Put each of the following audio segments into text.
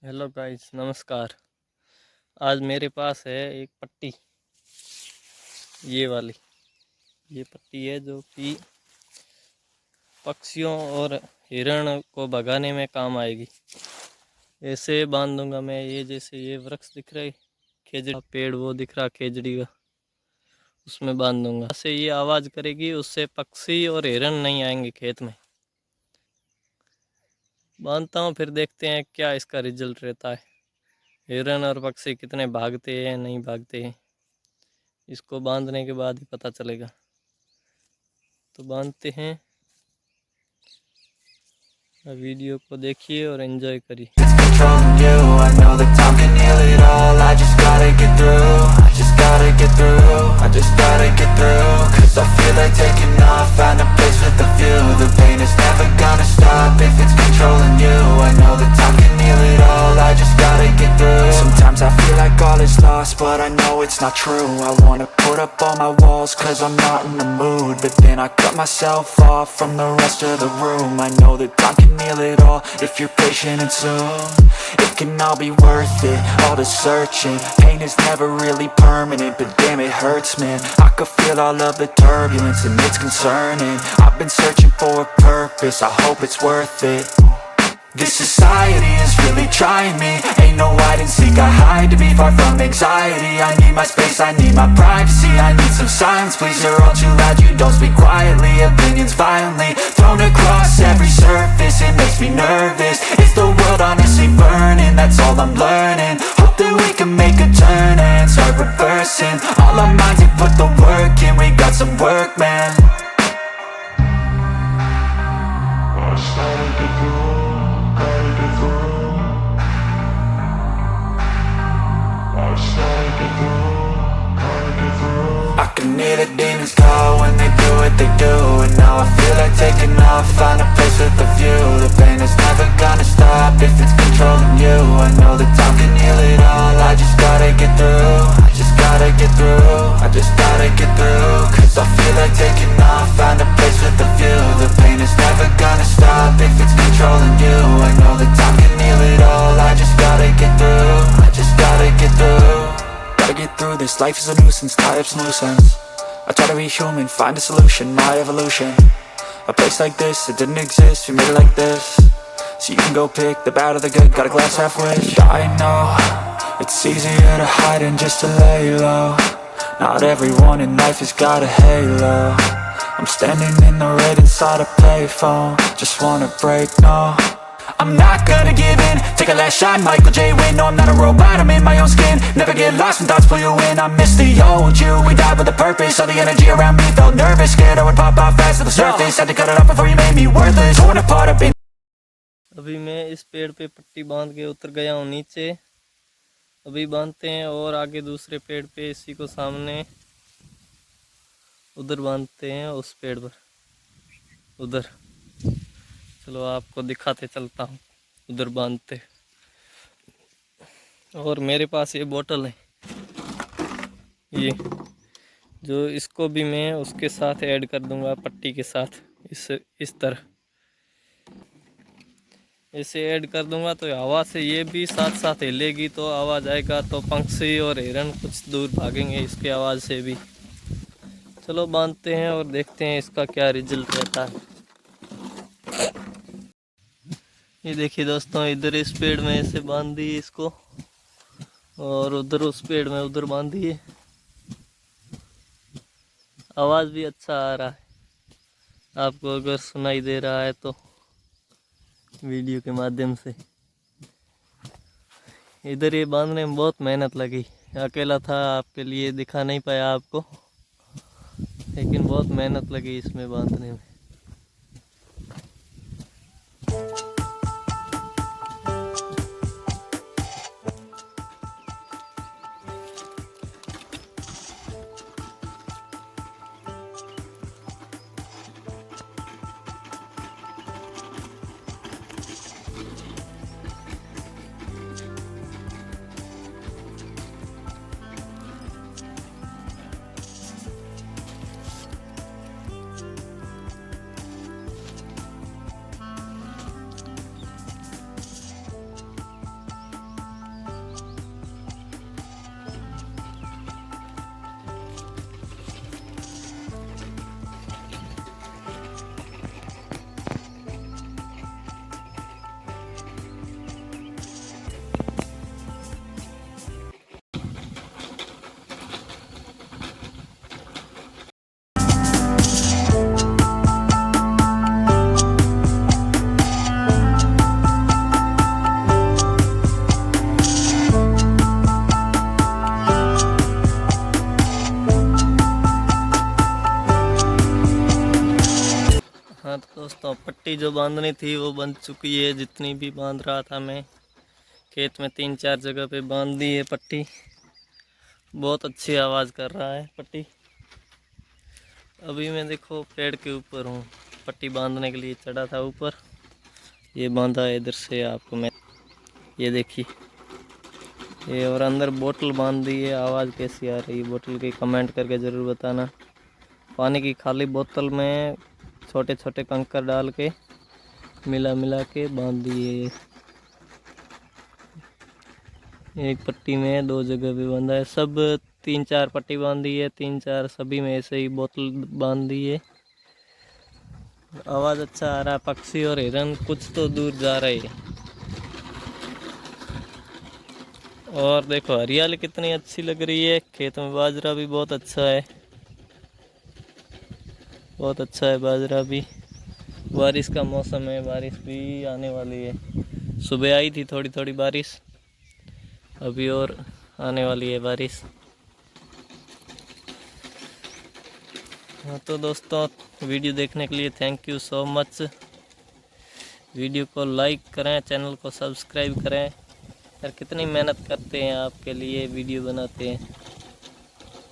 Hello guys, नमस्कार। आज मेरे पास है एक पट्टी, ये वाली। ये पट्टी है जो कि पक्षियों और हिरण को भगाने में काम आएगी। ऐसे बांध दूंगा मैं। ये जैसे ये वृक्ष दिख रहा है, खेजड़ी का पेड़ वो दिख रहा खेजड़ी का, उसमें बांध दूंगा। ऐसे ये आवाज़ करेगी, उससे पक्षी और हिरण नहीं आएंगे खेत में। बांधता हूँ, फिर देखते हैं क्या इसका रिजल्ट रहता है। हिरण और पक्षी कितने भागते हैं नहीं भागते हैं, इसको बांधने के बाद ही पता चलेगा। तो बांधते हैं, वीडियो को देखिए और एंजॉय करिए। controlling you. I know that time can heal it all. I just gotta get through. I just gotta get through. I just gotta get through. Cause I feel like taking off. Find a place with a view. The pain is never gonna stop if it's controlling you. I know that time can heal it all. I just gotta get through. Sometimes I feel like all is lost, but I know it's not true. I wanna put up all my walls cause I'm not in the mood. But then I cut myself off from the rest of the room. I know that time can heal it all if you're patient and soon. It can all be worth it, all the searching. Pain is never really permanent, but damn it hurts, man. I could feel all of the turbulence and it's concerning. I've been searching for a purpose, I hope it's worth it. This society is really trying me. Ain't no hide and seek, I hide to be far from anxiety. I need my space, I need my privacy. I need some silence, please, you're all too loud. You don't speak quietly, opinions violently thrown across every surface. It makes me nervous. Is the world honestly burning? That's all I'm learning. Hope that we can make a turn and start reversing all our minds and put the work in. We got some work, man. I can hear the demons call when they do what they do. And now I feel like taking off, find a place with a view. The pain is never gonna stop if it's controlling you. I know that time can heal it all. I just gotta get through. I just gotta get through. I just gotta get through. Cause I feel like taking off, find a place with a view. The pain is never gonna stop if it's controlling you. I know that time can heal it all. I just gotta get through. I just gotta get through. Gotta get through this, life is a nuisance, tie up some loose ends. I try to be human, find a solution, my evolution. A place like this, it didn't exist, we made it like this. So you can go pick the bad or the good, got a glass half wish. I know, it's easier to hide than just to lay low. Not everyone in life has got a halo. I'm standing in the red inside a payphone. Just wanna break, no, I'm not gonna give in. Take a last shot, Michael J. Win. No, I'm not a robot, I'm in my own skin. Never get lost when thoughts pull you in. I miss the old you, we died with a purpose. All the energy around me felt nervous. Scared I would pop off fast to the surface. Had to cut it off before you made me worthless. Torn apart, I've been. अभी मैं इस पेड़ पे पट्टी बांध के उतर गया हूँ नीचे। अभी बांधते हैं और आगे दूसरे पेड़ पे, इसी को सामने उधर बांधते हैं, उस पेड़ पर उधर। चलो आपको दिखाते चलता हूँ उधर बांधते। और मेरे पास ये बोतल है, ये जो इसको भी मैं उसके साथ ऐड कर दूंगा पट्टी के साथ। इस तरह ऐसे ऐड कर दूंगा तो हवा से ये भी साथ साथ हिलेगी तो आवाज़ आएगा, तो पंछी और हिरन कुछ दूर भागेंगे इसके आवाज़ से भी। चलो बांधते हैं और देखते हैं इसका क्या रिजल्ट रहता है। ये देखिए दोस्तों, इधर इस पेड़ में ऐसे बांध दिए इसको, और उधर उस पेड़ में उधर बांध दिए। आवाज़ भी अच्छा आ रहा है, आपको अगर सुनाई दे रहा है तो वीडियो के माध्यम से। इधर ये बांधने में बहुत मेहनत लगी, अकेला था, आपके लिए दिखा नहीं पाया आपको, लेकिन बहुत मेहनत लगी इसमें बांधने में। दोस्तों, पट्टी जो बांधनी थी वो बंध चुकी है। जितनी भी बांध रहा था मैं खेत में 3-4 जगह पे बांध दी है पट्टी। बहुत अच्छी आवाज़ कर रहा है पट्टी। अभी मैं देखो पेड़ के ऊपर हूँ, पट्टी बांधने के लिए चढ़ा था ऊपर। ये बांधा है इधर से आपको मैं, ये देखिए ये। और अंदर बोतल बांध दी है। आवाज़ कैसी आ रही है बोतल की कमेंट करके ज़रूर बताना। पानी की खाली बोतल में छोटे छोटे कंकर डाल के मिला मिला के बांध दिए। एक पट्टी में 2 जगह पे बांधा है। सब 3-4 पट्टी बांधी है, 3-4 सभी में ऐसे ही बोतल बांध दी है। आवाज़ अच्छा आ रहा है। पक्षी और हिरन कुछ तो दूर जा रहे हैं। और देखो हरियाली कितनी अच्छी लग रही है। खेत में बाजरा भी बहुत अच्छा है, बहुत अच्छा है बाजरा भी। बारिश का मौसम है, बारिश भी आने वाली है। सुबह आई थी थोड़ी थोड़ी बारिश, अभी और आने वाली है बारिश। हाँ तो दोस्तों, वीडियो देखने के लिए thank you so much. Video को लाइक करें, चैनल को सब्सक्राइब करें। यार कितनी मेहनत करते हैं आपके लिए, वीडियो बनाते हैं।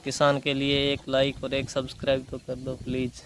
किसान के लिए एक लाइक और एक सब्सक्राइब तो कर दो प्लीज़।